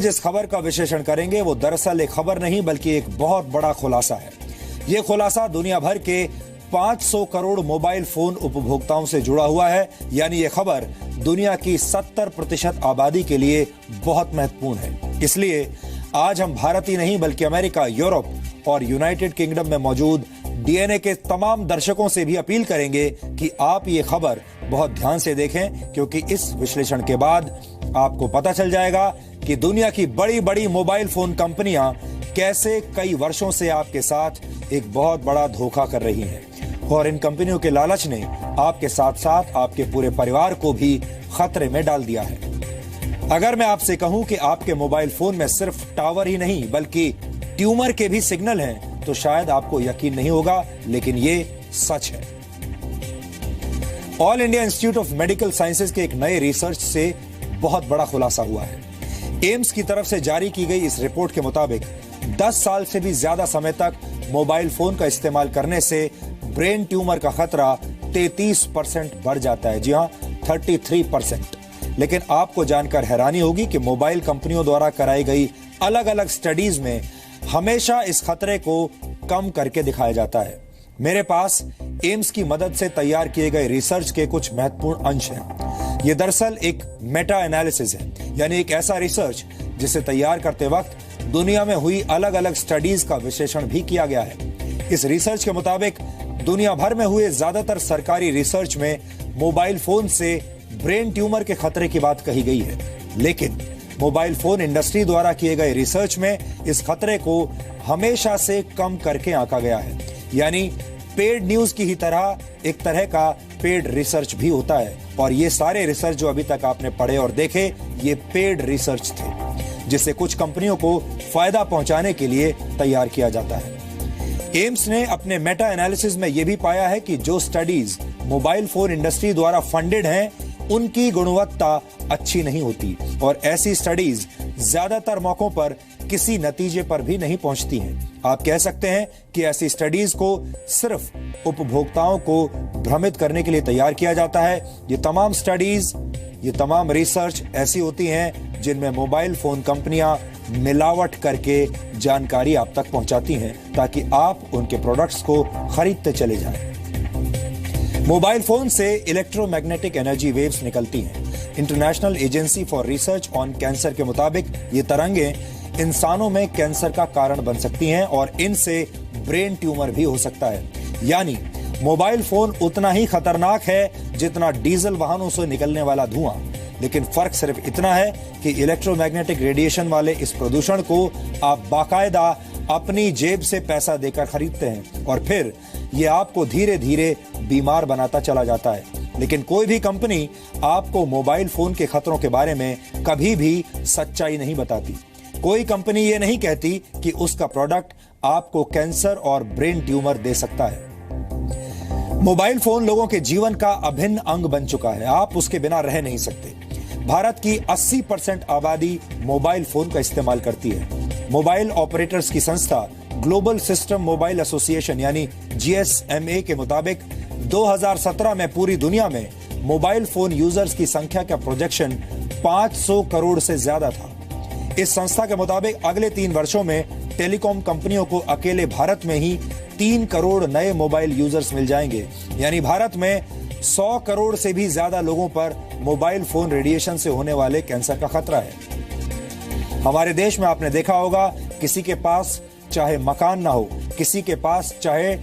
जिस खबर का विश्लेषण करेंगे वो दरअसल एक खबर नहीं बल्कि एक बहुत बड़ा खुलासा है। ये खुलासा दुनिया भर के 500 करोड़ मोबाइल फोन उपभोक्ताओं से जुड़ा हुआ है। यानी ये खबर दुनिया की 70% आबादी के लिए बहुत महत्वपूर्ण है। इसलिए आज हम भारत ही नहीं बल्कि अमेरिका, यूरोप और यूनाइटेड किंगडम में मौजूद डीएनए के तमाम दर्शकों से भी अपील करेंगे कि आप ये खबर बहुत ध्यान से देखें, क्योंकि इस विश्लेषण के बाद आपको पता चल जाएगा कि दुनिया की बड़ी बड़ी मोबाइल फोन कंपनियां कैसे कई वर्षों से आपके साथ एक बहुत बड़ा धोखा कर रही हैं और इन कंपनियों के लालच ने आपके साथ साथ आपके पूरे परिवार को भी खतरे में डाल दिया है। अगर मैं आपसे कहूं कि आपके मोबाइल फोन में सिर्फ टावर ही नहीं बल्कि ट्यूमर के भी सिग्नल हैं तो शायद आपको यकीन नहीं होगा, लेकिन ये सच है। All India institute of medical sciences के एक नए रिसर्च से बहुत बड़ा खुलासा हुआ है। एम्स की तरफ से जारी की गई इस रिपोर्ट के मुताबिक 10 साल से भी ज्यादा समय तक मोबाइल फोन का इस्तेमाल करने से ब्रेन ट्यूमर का खतरा 33% बढ़ जाता है। जी हां, 33%। लेकिन आपको जानकर हैरानी होगी कि मोबाइल कंपनियों द्वारा कराई गई अलग अलग स्टडीज में हमेशा इस खतरे को कम करके दिखाया जाता है। मेरे पास एम्स की मदद से तैयार किए गए रिसर्च के कुछ महत्वपूर्ण अंश हैं। ये दरअसल एक मेटा एनालिसिस है, यानी एक ऐसा रिसर्च जिसे तैयार करते वक्त दुनिया में हुई अलग अलग स्टडीज का विश्लेषण भी किया गया है। इस रिसर्च के मुताबिक दुनिया भर में हुए ज्यादातर सरकारी रिसर्च में मोबाइल फोन से ब्रेन ट्यूमर के खतरे की बात कही गई है, लेकिन मोबाइल फोन इंडस्ट्री द्वारा किए गए रिसर्च में इस खतरे को हमेशा से कम करके आंका गया है। यानी पेड न्यूज की ही तरह एक तरह का पेड रिसर्च भी होता है, और ये सारे रिसर्च जो अभी तक आपने पढ़े और देखे ये पेड रिसर्च थे, जिससे कुछ कंपनियों को फायदा पहुंचाने के लिए तैयार किया जाता है। एम्स ने अपने मेटा एनालिसिस में यह भी पाया है कि जो स्टडीज मोबाइल फोन इंडस्ट्री द्वारा फंडेड हैं उनकी गुणवत्ता अच्छी नहीं होती, और ऐसी स्टडीज ज्यादातर मौकों पर किसी नतीजे पर भी नहीं पहुंचती हैं। आप कह सकते हैं कि ऐसी स्टडीज को सिर्फ उपभोक्ताओं को भ्रमित करने के लिए तैयार किया जाता है। ये तमाम स्टडीज, ये तमाम रिसर्च ऐसी होती हैं जिनमें मोबाइल फोन कंपनियां मिलावट करके जानकारी आप तक पहुंचाती हैं ताकि आप उनके प्रोडक्ट्स को खरीदते चले जाएं। मोबाइल फोन से इलेक्ट्रोमैग्नेटिक एनर्जी वेव्स निकलती हैं। International agency for research on cancer के मुताबिक ये तरंगें इंसानों में कैंसर का कारण बन सकती हैं और इनसे ब्रेन ट्यूमर भी हो सकता है। यानी मोबाइल फोन उतना ही खतरनाक है जितना डीजल वाहनों से निकलने वाला धुआं, लेकिन फर्क सिर्फ इतना है कि इलेक्ट्रोमैग्नेटिक रेडिएशन वाले इस प्रदूषण को आप बाकायदा अपनी जेब से पैसा देकर खरीदते हैं और फिर ये आपको धीरे धीरे बीमार बनाता चला जाता है। लेकिन कोई भी कंपनी आपको मोबाइल फोन के खतरों के बारे में कभी भी सच्चाई नहीं बताती। कोई कंपनी ये नहीं कहती कि उसका प्रोडक्ट आपको कैंसर और ब्रेन ट्यूमर दे सकता है। मोबाइल फोन लोगों के जीवन का अभिन्न अंग बन चुका है, आप उसके बिना रह नहीं सकते। भारत की 80% आबादी मोबाइल फोन का इस्तेमाल करती है। मोबाइल ऑपरेटर्स की संस्था ग्लोबल सिस्टम मोबाइल एसोसिएशन यानी GSMA के मुताबिक 2017 में पूरी दुनिया में मोबाइल फोन यूजर्स की संख्या का प्रोजेक्शन 500 करोड़ से ज्यादा था। इस संस्था के मुताबिक अगले 3 वर्षों में टेलीकॉम कंपनियों को अकेले भारत में ही 3 करोड़ नए मोबाइल यूजर्स मिल जाएंगे। यानी भारत में 100 करोड़ से भी ज्यादा लोगों पर मोबाइल फोन रेडिएशन से होने वाले कैंसर का खतरा है। हमारे देश में आपने देखा होगा, किसी के पास चाहे मकान ना हो, किसी के पास चाहे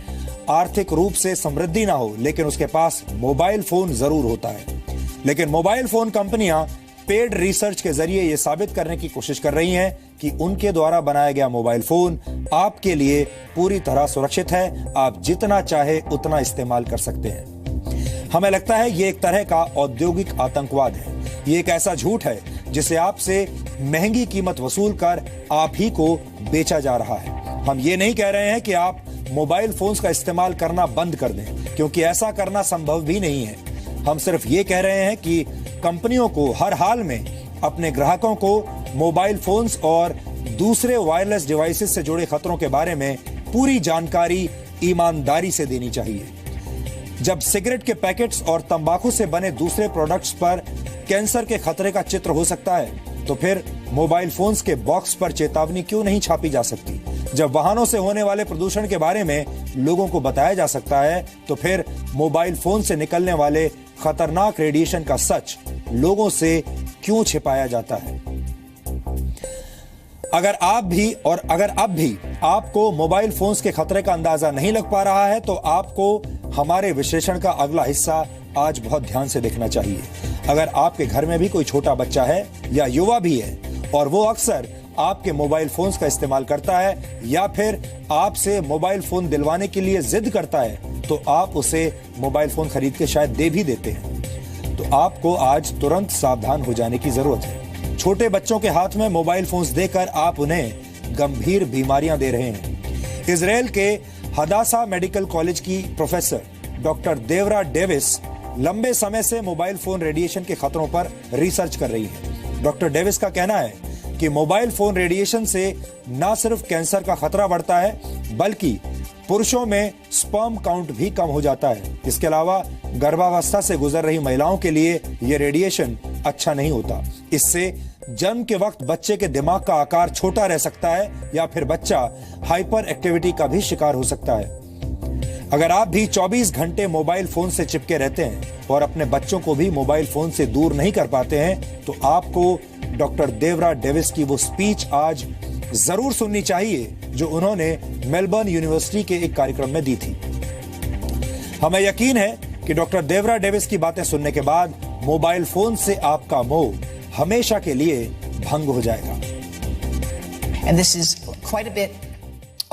आर्थिक रूप से समृद्धि ना हो, लेकिन उसके पास मोबाइल फोन जरूर होता है। लेकिन मोबाइल फोन कंपनियां पेड रिसर्च के जरिए यह साबित करने की कोशिश कर रही हैं कि उनके द्वारा बनाया गया मोबाइल फोन आपके लिए पूरी तरह सुरक्षित है, आप जितना चाहे उतना इस्तेमाल कर सकते हैं। हमें लगता है ये एक तरह का औद्योगिक आतंकवाद है। ये एक ऐसा झूठ है जिसे आपसे महंगी कीमत वसूल कर आप ही को बेचा जा रहा है। हम ये नहीं कह रहे हैं कि आप मोबाइल फोन्स का इस्तेमाल करना बंद कर दें, क्योंकि ऐसा करना संभव भी नहीं है। हम सिर्फ ये कह रहे हैं कि कंपनियों को हर हाल में अपने ग्राहकों को मोबाइल फोन्स और दूसरे वायरलेस डिवाइसेस से जुड़े खतरों के बारे में पूरी जानकारी ईमानदारी से देनी चाहिए। जब सिगरेट के पैकेट्स और तंबाकू से बने दूसरे प्रोडक्ट्स पर कैंसर के खतरे का चित्र हो सकता है, तो फिर मोबाइल फोन्स के बॉक्स पर चेतावनी क्यों नहीं छापी जा सकती? जब वाहनों से होने वाले प्रदूषण के बारे में लोगों को बताया जा सकता है, तो फिर मोबाइल फोन से निकलने वाले खतरनाक रेडिएशन का सच लोगों से क्यों छिपाया जाता है? अगर अब भी आपको मोबाइल फोन्स के खतरे का अंदाजा नहीं लग पा रहा है, तो आपको हमारे विश्लेषण का अगला हिस्सा आज बहुत ध्यान से देखना चाहिए। अगर आपके घर में भी कोई छोटा बच्चा है या युवा भी है और वो अक्सर आपके मोबाइल फोन्स का इस्तेमाल करता है या फिर आपसे मोबाइल फोन दिलवाने के लिए जिद करता है, तो आप उसे मोबाइल फोन खरीद के शायद दे भी देते हैं। तो आपको आज तुरंत सावधान हो जाने की जरूरत है। छोटे बच्चों के हाथ में मोबाइल फोन्स देकर आप उन्हें गंभीर बीमारियां दे रहे हैं। इजराइल के हदासा मेडिकल कॉलेज की प्रोफेसर डॉक्टर देवरा डेविस लंबे समय से मोबाइल फोन रेडिएशन के खतरों पर रिसर्च कर रही है। डॉक्टर डेविस का कहना है कि मोबाइल फोन रेडिएशन से न सिर्फ कैंसर का खतरा बढ़ता है, बल्कि पुरुषों में स्पर्म काउंट भी कम हो जाता है। इसके अलावा गर्भावस्था से गुजर रही महिलाओं के लिए यह रेडिएशन अच्छा नहीं होता। इससे जन्म के वक्त बच्चे के दिमाग का आकार छोटा रह सकता है या फिर बच्चा हाइपर एक्टिविटी का भी शिकार हो सकता है। अगर आप भी 24 घंटे मोबाइल फोन से चिपके रहते हैं और अपने बच्चों को भी मोबाइल फोन से दूर नहीं कर पाते हैं, तो आपको डॉक्टर देवरा डेविस की वो स्पीच आज जरूर सुननी चाहिए जो उन्होंने मेलबर्न यूनिवर्सिटी के एक कार्यक्रम में दी थी। हमें यकीन है कि डॉक्टर देवरा डेविस की बातें सुनने के बाद मोबाइल फोन से आपका मोह हमेशा के लिए भंग हो जाएगा। And this is quite a bit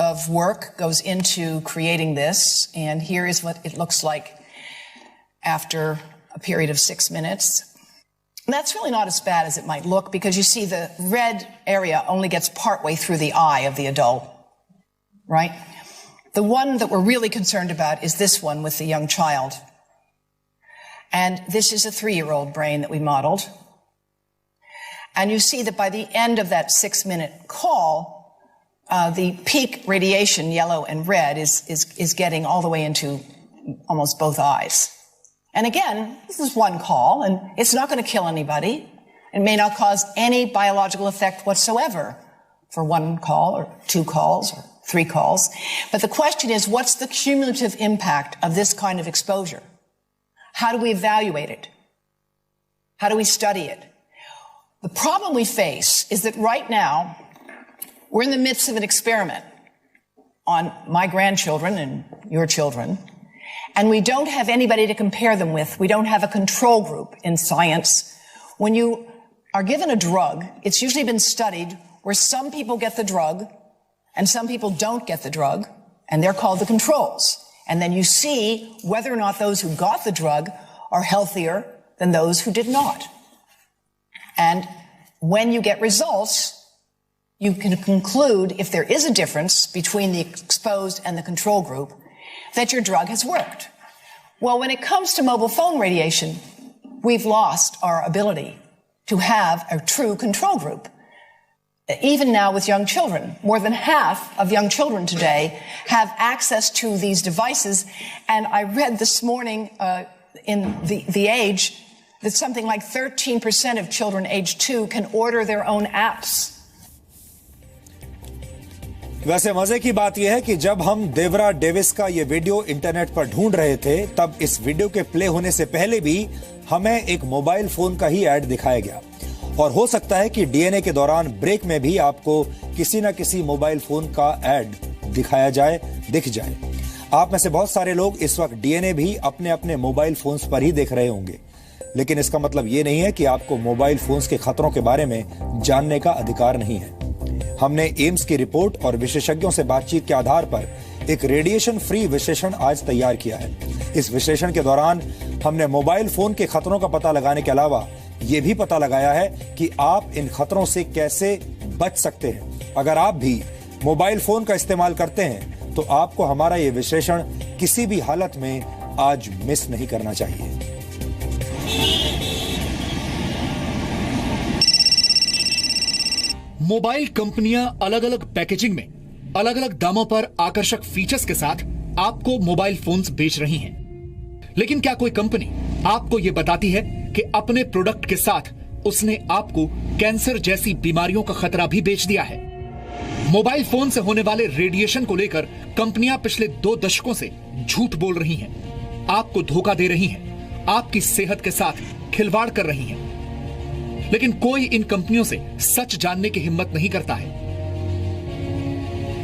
of work goes into creating this, and here is what it looks like after a period of 6 minutes. And that's really not as bad as it might look, because you see the red area only gets partway through the eye of the adult, right? The one that we're really concerned about is this one with the young child. And this is a 3-year-old brain that we modeled. And you see that by the end of that 6-minute call, the peak radiation, yellow and red, is getting all the way into almost both eyes. And again, this is one call, and it's not going to kill anybody. It may not cause any biological effect whatsoever for 1 call or 2 calls or 3 calls. But the question is, what's the cumulative impact of this kind of exposure? How do we evaluate it? How do we study it? The problem we face is that right now, we're in the midst of an experiment on my grandchildren and your children, and we don't have anybody to compare them with. We don't have a control group in science. When you are given a drug, it's usually been studied where some people get the drug and some people don't get the drug, and they're called the controls. And then you see whether or not those who got the drug are healthier than those who did not. And when you get results, you can conclude, if there is a difference between the exposed and the control group, that your drug has worked. Well, when it comes to mobile phone radiation, we've lost our ability to have a true control group. Even now with young children, more than half of young children today have access to these devices. And I read this morning in The Age that something like 13% of children age 2 can order their own apps. वैसे मजे की बात यह है कि जब हम देवरा Davis का ये वीडियो इंटरनेट पर ढूंढ रहे थे, तब इस वीडियो के प्ले होने से पहले भी हमें एक मोबाइल फोन का ही ऐड दिखाया गया। और हो सकता है कि डीएनए के दौरान ब्रेक में भी आपको किसी न किसी मोबाइल फोन का ऐड दिख जाए। आप में से बहुत सारे लोग इस वक्त डीएनए भी अपने अपने मोबाइल फोन्स पर ही देख रहे होंगे, लेकिन इसका मतलब ये नहीं है कि आपको मोबाइल फोन्स के खतरों के बारे में जानने का अधिकार नहीं है। हमने एम्स की रिपोर्ट और विशेषज्ञों से बातचीत के आधार पर एक रेडिएशन फ्री विश्लेषण आज तैयार किया है। इस विश्लेषण के दौरान हमने मोबाइल फोन के खतरों का पता लगाने के अलावा यह भी पता लगाया है कि आप इन खतरों से कैसे बच सकते हैं। अगर आप भी मोबाइल फोन का इस्तेमाल करते हैं, तो आपको हमारा यह विश्लेषण किसी भी हालत में आज मिस नहीं करना चाहिए। मोबाइल कंपनियां अलग अलग पैकेजिंग में अलग अलग दामों पर आकर्षक फीचर्स के साथ आपको मोबाइल फोन्स बेच रही हैं। लेकिन क्या कोई कंपनी आपको यह बताती है कि अपने प्रोडक्ट के साथ उसने आपको कैंसर जैसी बीमारियों का खतरा भी बेच दिया है। मोबाइल फोन से होने वाले रेडिएशन को लेकर कंपनियां पिछले 2 दशकों से झूठ बोल रही हैं, आपको धोखा दे रही हैं, आपकी सेहत के साथ खिलवाड़ कर रही हैं। लेकिन कोई इन कंपनियों से सच जानने की हिम्मत नहीं करता है।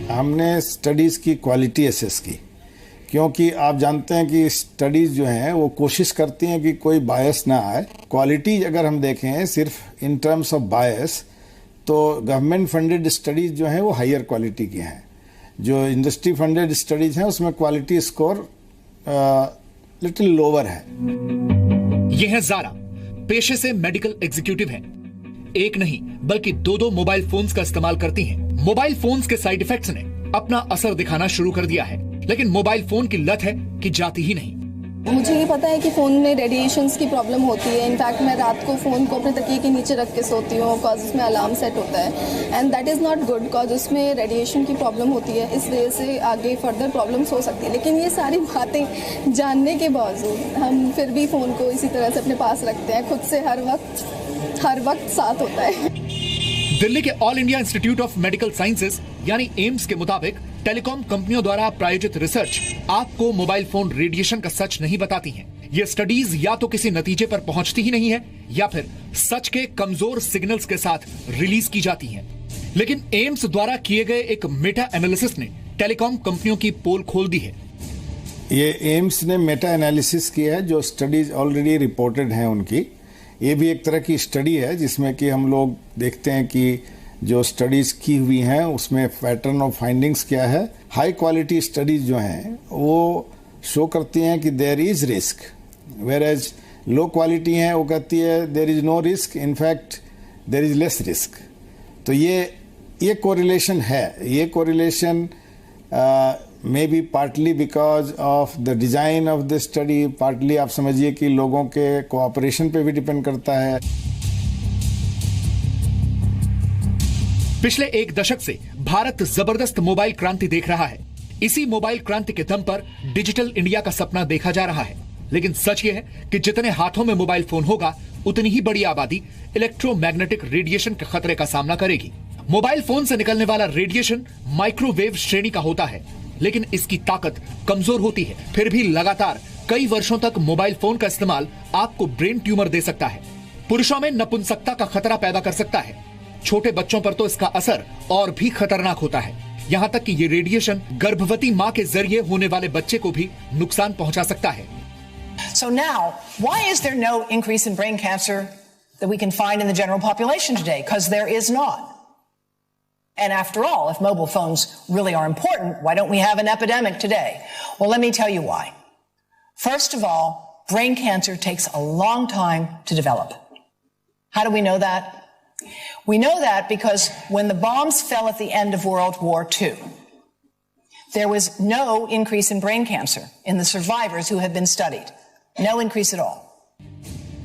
हमने स्टडीज की क्वालिटी असेस की, क्योंकि आप जानते हैं कि स्टडीज जो हैं वो कोशिश करती हैं कि कोई बायस ना आए। क्वालिटी अगर हम देखें सिर्फ इन टर्म्स ऑफ बायस, तो गवर्नमेंट फंडेड स्टडीज जो हैं वो हायर क्वालिटी की हैं। जो इंडस्ट्री फंडेड स्टडीज हैं उसमें क्वालिटी स्कोर लिटिल लोअर है। यह है ज़ारा, पेशे से मेडिकल एग्जीक्यूटिव हैं। एक नहीं बल्कि 2 मोबाइल फोन्स का इस्तेमाल करती हैं। मोबाइल फोन्स के साइड इफेक्ट्स ने अपना असर दिखाना शुरू कर दिया है, लेकिन मोबाइल फोन की लत है कि जाती ही नहीं। मुझे ये पता है कि फ़ोन में रेडिएशंस की प्रॉब्लम होती है। इनफैक्ट मैं रात को फ़ोन को अपने तकिए के नीचे रख के सोती हूँ, कॉज उसमें अलार्म सेट होता है, and that is not good, cause उसमें रेडिएशन की प्रॉब्लम होती है। इस वजह से आगे फर्दर प्रॉब्लम्स हो सकती है। लेकिन ये सारी बातें जानने के बावजूद हम फिर भी फ़ोन को इसी तरह से अपने पास रखते हैं, खुद से हर वक्त साथ होता है। दिल्ली के all India institute of medical sciences यानी एम्स के मुताबिक टेलीकॉम कंपनियों द्वारा प्रायोजित रिसर्च आपको मोबाइल फोन रेडिएशन का सच नहीं बताती हैं। ये स्टडीज या तो किसी नतीजे पर पहुंचती ही नहीं है या फिर सच के कमजोर सिग्नल्स के साथ रिलीज की जाती हैं। लेकिन एम्स द्वारा किए गए एक मेटा एनालिसिस ने टेलीकॉम कंपनियों की पोल खोल दी है। ये एम्स ने मेटा एनालिसिस किया है, जो स्टडीज ऑलरेडी रिपोर्टेड हैं उनकी। ये भी एक तरह की स्टडी है जिसमें कि हम लोग देखते हैं कि जो स्टडीज की हुई हैं उसमें पैटर्न ऑफ फाइंडिंग्स क्या है। हाई क्वालिटी स्टडीज जो हैं वो शो करती हैं कि there is risk, where as low quality हैं वो कहती है there is no risk, in fact there is less risk. तो ये कोरिलेशन है। ये correlation may be partly because of the design of the study, partly आप समझिए कि लोगों के कोऑपरेशन पे भी डिपेंड करता है। पिछले 1 दशक से भारत जबरदस्त मोबाइल क्रांति देख रहा है। इसी मोबाइल क्रांति के दम पर डिजिटल इंडिया का सपना देखा जा रहा है। लेकिन सच ये है कि जितने हाथों में मोबाइल फोन होगा उतनी ही बड़ी आबादी इलेक्ट्रोमैग्नेटिक रेडिएशन के खतरे का सामना करेगी। मोबाइल फोन से निकलने वाला रेडिएशन माइक्रोवेव श्रेणी का होता है, लेकिन इसकी ताकत कमजोर होती है। फिर भी लगातार कई वर्षों तक मोबाइल फोन का इस्तेमाल आपको ब्रेन ट्यूमर दे सकता है, पुरुषों में नपुंसकता का खतरा पैदा कर सकता है। छोटे बच्चों पर तो इसका असर और भी खतरनाक होता है। यहाँ तक कि ये रेडिएशन गर्भवती माँ के जरिए होने वाले बच्चे को भी नुकसान पहुंचा सकता है। So now, why is there no increase in brain cancer that we can find in the general population today? Because there is not. And after all, if mobile phones really are important, why don't we have an epidemic today? Well, let me tell you why. First of all, brain cancer takes a long time to develop. How do we know that? We know that because when the bombs fell at the end of World War II, there was no increase in brain cancer in the survivors who have been studied. No increase at all.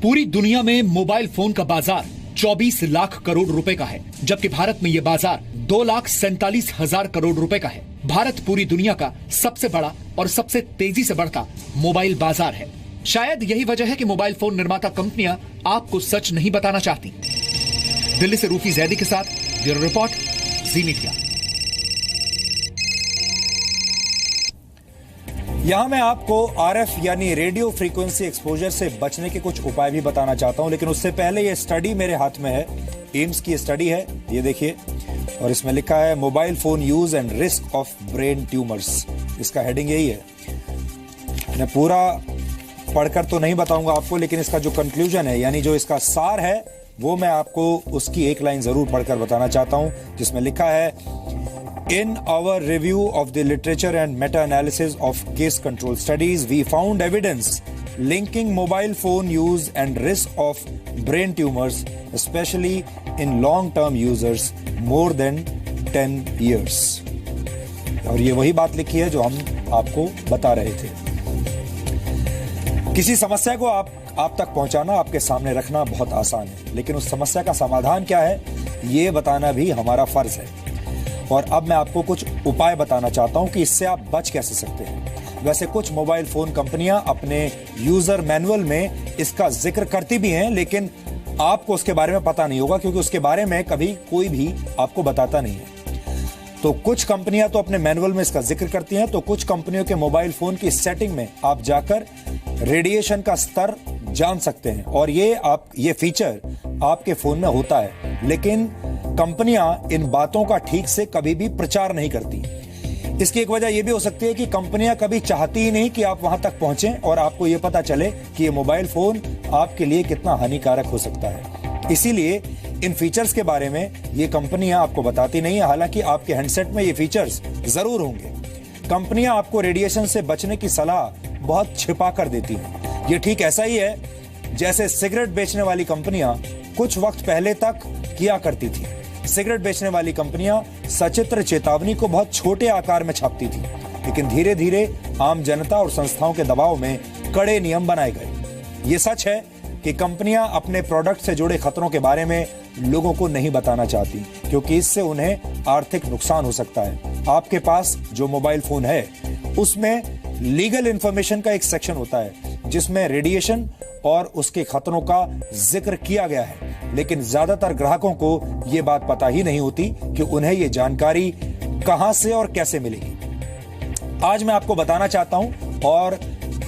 पूरी दुनिया में mobile phone का बाजार 24 लाख करोड़ रुपए का है, जबकि भारत में यह बाजार 2,47,000 करोड़ रुपए का है। भारत पूरी दुनिया का सबसे बड़ा और सबसे तेजी से बढ़ता मोबाइल बाजार है। शायद यही वजह है कि मोबाइल फोन निर्माता कंपनियां आपको सच नहीं बताना चाहती। दिल्ली से रूफी जैदी के साथ ब्यूरो रिपोर्ट, जी मीडिया। यहां मैं आपको आरएफ यानी रेडियो फ्रीक्वेंसी एक्सपोजर से बचने के कुछ उपाय भी बताना चाहता हूं, लेकिन उससे पहले यह स्टडी मेरे हाथ में है। एम्स की स्टडी है, ये देखिए, और इसमें लिखा है mobile phone use and risk of brain tumours. इसका हेडिंग यही है। मैं पूरा पढ़कर तो नहीं बताऊंगा आपको, लेकिन इसका जो कंक्लूजन है यानी जो इसका सार है वो मैं आपको उसकी एक लाइन जरूर पढ़कर बताना चाहता हूं, जिसमें लिखा है In our review of the literature and meta-analysis of case control studies, we found evidence linking mobile phone use and risk of brain tumors, especially in long-term users, more than 10 years. और ये वही बात लिखी है जो हम आपको बता रहे थे। किसी समस्या को आप तक पहुंचाना, आपके सामने रखना बहुत आसान है, लेकिन उस समस्या का समाधान क्या है ये बताना भी हमारा फर्ज है। और अब मैं आपको कुछ उपाय बताना चाहता हूं कि इससे आप बच कैसे सकते हैं। वैसे कुछ मोबाइल फोन कंपनियां अपने यूजर मैनुअल में इसका जिक्र करती भी हैं, लेकिन आपको उसके बारे में पता नहीं होगा, क्योंकि उसके बारे में कभी कोई भी आपको बताता नहीं है। तो कुछ कंपनियां तो अपने मैनुअल में इसका जिक्र करती हैं, तो कुछ कंपनियों के मोबाइल फोन की सेटिंग में आप जाकर रेडिएशन का स्तर जान सकते हैं, और ये फीचर आपके फोन में होता है। लेकिन कंपनियां इन बातों का ठीक से कभी भी प्रचार नहीं करती। इसकी एक वजह यह भी हो सकती है कि कंपनियां कभी चाहती ही नहीं कि आप वहां तक पहुंचें और आपको यह पता चले कि ये मोबाइल फोन आपके लिए कितना हानिकारक हो सकता है। इसीलिए इन फीचर्स के बारे में ये कंपनियां आपको बताती नहीं है। हालांकि आपके हैंडसेट में ये फीचर्स जरूर होंगे। कंपनियां आपको रेडिएशन से बचने की सलाह बहुत छिपा कर देती हैं। ये ठीक ऐसा ही है जैसे सिगरेट बेचने वाली कंपनियां कुछ वक्त पहले तक किया करती थी। सिगरेट बेचने वाली कंपनियां सचित्र चेतावनी को बहुत छोटे आकार में छापती थी, लेकिन धीरे धीरे आम जनता और संस्थाओं के दबाव में कड़े नियम बनाए गए। ये सच है कि कंपनियां अपने प्रोडक्ट से जुड़े खतरों के बारे में लोगों को नहीं बताना चाहती, क्योंकि इससे उन्हें आर्थिक नुकसान हो सकता है। आपके पास जो मोबाइल फोन है उसमें लीगल इंफॉर्मेशन का एक सेक्शन होता है जिसमें रेडिएशन और उसके खतरों का जिक्र किया गया है, लेकिन ज्यादातर ग्राहकों को यह बात पता ही नहीं होती कि उन्हें यह जानकारी कहां से और कैसे मिलेगी। आज मैं आपको बताना चाहता हूं, और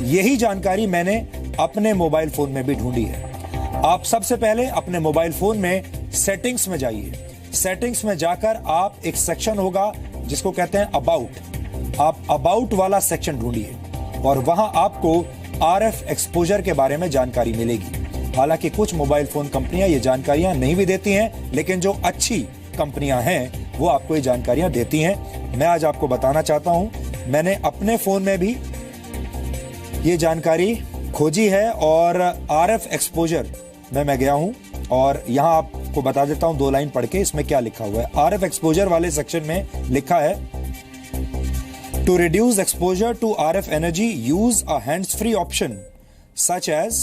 यही जानकारी मैंने अपने मोबाइल फोन में भी ढूंढी है। आप सबसे पहले अपने मोबाइल फोन में सेटिंग्स में जाइए। सेटिंग्स में जाकर आप एक सेक्शन होगा जिसको कहते हैं अबाउट। आप अबाउट वाला सेक्शन ढूंढिए और वहां आपको RF एक्सपोजर के बारे में जानकारी मिलेगी। हालांकि कुछ मोबाइल फोन कंपनियां ये जानकारियां नहीं भी देती हैं, लेकिन जो अच्छी कंपनियां हैं वो आपको ये जानकारियां देती हैं। मैं आज आपको बताना चाहता हूं, मैंने अपने फोन में भी ये जानकारी खोजी है और RF एक्सपोजर में मैं गया हूं और यहां आपको बता देता हूं 2 लाइन पढ़ के इसमें क्या लिखा हुआ है। RF एक्सपोजर वाले सेक्शन में लिखा है, To reduce exposure to RF energy, use a hands-free option such as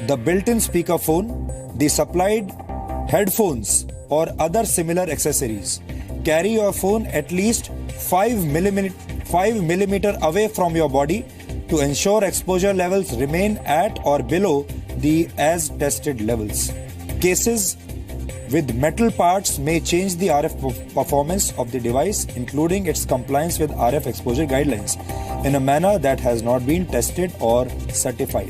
the built-in speakerphone, the supplied headphones or other similar accessories. Carry your phone at least 5 millimeter away from your body to ensure exposure levels remain at or below the as tested levels. Cases with metal parts may change the RF performance of the device, including its compliance with RF exposure guidelines in a manner that has not been tested or certified.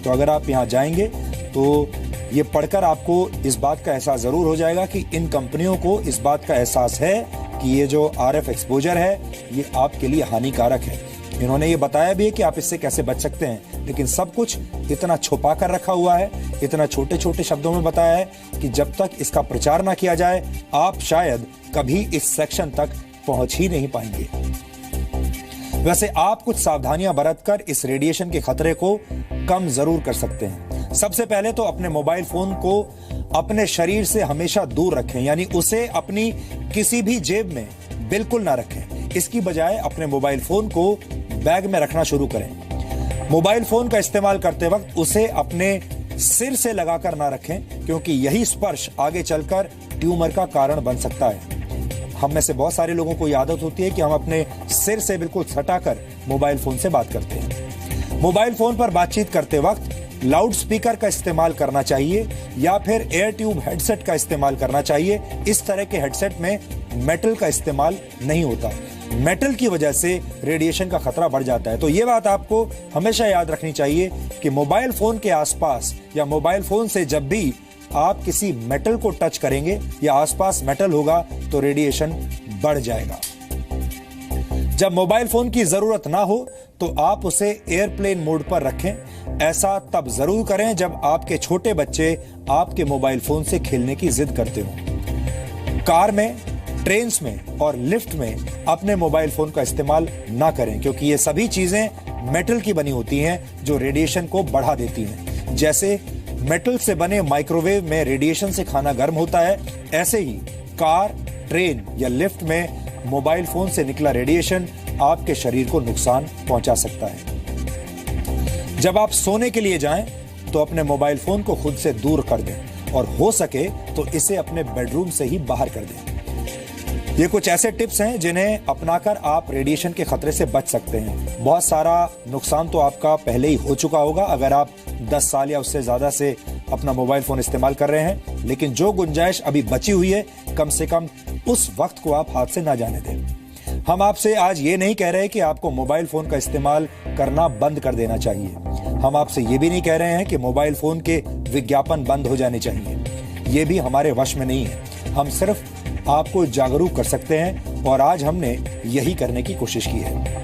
तो अगर आप यहाँ जाएंगे तो ये पढ़कर आपको इस बात का एहसास जरूर हो जाएगा कि इन कंपनियों को इस बात का एहसास है कि ये जो RF एक्सपोजर है ये आपके लिए हानिकारक है। इन्होंने ये बताया भी है कि आप इससे कैसे बच सकते हैं, लेकिन सब कुछ इतना छुपा कर रखा हुआ है, इतना छोटे छोटे शब्दों में बताया है कि जब तक इसका प्रचार ना किया जाए आप शायद कभी इस सेक्शन तक पहुंच ही नहीं पाएंगे। वैसे आप कुछ सावधानियां बरतकर इस रेडिएशन के खतरे को कम जरूर कर सकते हैं। सबसे पहले तो अपने मोबाइल फोन को अपने शरीर से हमेशा दूर रखें, यानी उसे अपनी किसी भी जेब में बिल्कुल ना रखें। इसकी बजाय अपने मोबाइल फोन को बैग में रखना शुरू करें। मोबाइल फोन का इस्तेमाल करते वक्त उसे अपने सिर से लगाकर ना रखें, क्योंकि यही स्पर्श आगे चलकर ट्यूमर का कारण बन सकता है। हम में से बहुत सारे लोगों को आदत होती है कि हम अपने सिर से बिल्कुल सटाकर मोबाइल फोन से बात करते हैं। मोबाइल फोन पर बातचीत करते वक्त लाउड स्पीकर का इस्तेमाल करना चाहिए या फिर एयर ट्यूब हेडसेट का इस्तेमाल करना चाहिए। इस तरह के हेडसेट में मेटल का इस्तेमाल नहीं होता। मेटल की वजह से रेडिएशन का खतरा बढ़ जाता है। तो ये बात आपको हमेशा याद रखनी चाहिए कि मोबाइल फोन के आसपास या मोबाइल फोन से जब भी आप किसी मेटल को टच करेंगे या आसपास मेटल होगा तो रेडिएशन बढ़ जाएगा। जब मोबाइल फोन की जरूरत ना हो तो आप उसे एयरप्लेन मोड पर रखें। ऐसा तब जरूर करें जब आपके छोटे बच्चे आपके मोबाइल फोन से खेलने की जिद करते हो। कार में, ट्रेन्स में और लिफ्ट में अपने मोबाइल फोन का इस्तेमाल ना करें, क्योंकि ये सभी चीजें मेटल की बनी होती हैं जो रेडिएशन को बढ़ा देती हैं। जैसे मेटल से बने माइक्रोवेव में रेडिएशन से खाना गर्म होता है, ऐसे ही कार, ट्रेन या लिफ्ट में मोबाइल फोन से निकला रेडिएशन आपके शरीर को नुकसान पहुंचा सकता है। जब आप सोने के लिए जाएं तो अपने मोबाइल फोन को खुद से दूर कर दें और हो सके तो इसे अपने बेडरूम से ही बाहर कर दें। ये कुछ ऐसे टिप्स हैं जिन्हें अपनाकर आप रेडिएशन के खतरे से बच सकते हैं। बहुत सारा नुकसान तो आपका पहले ही हो चुका होगा अगर आप 10 साल या उससे ज्यादा से अपना मोबाइल फोन इस्तेमाल कर रहे हैं, लेकिन जो गुंजाइश अभी बची हुई है कम से कम उस वक्त को आप हाथ से ना जाने दें। हम आपसे आज ये नहीं कह रहे कि आपको मोबाइल फोन का इस्तेमाल करना बंद कर देना चाहिए। हम आपसे ये भी नहीं कह रहे हैं कि मोबाइल फोन के विज्ञापन बंद हो जाने चाहिए। ये भी हमारे वश में नहीं है। हम सिर्फ आपको जागरूक कर सकते हैं और आज हमने यही करने की कोशिश की है।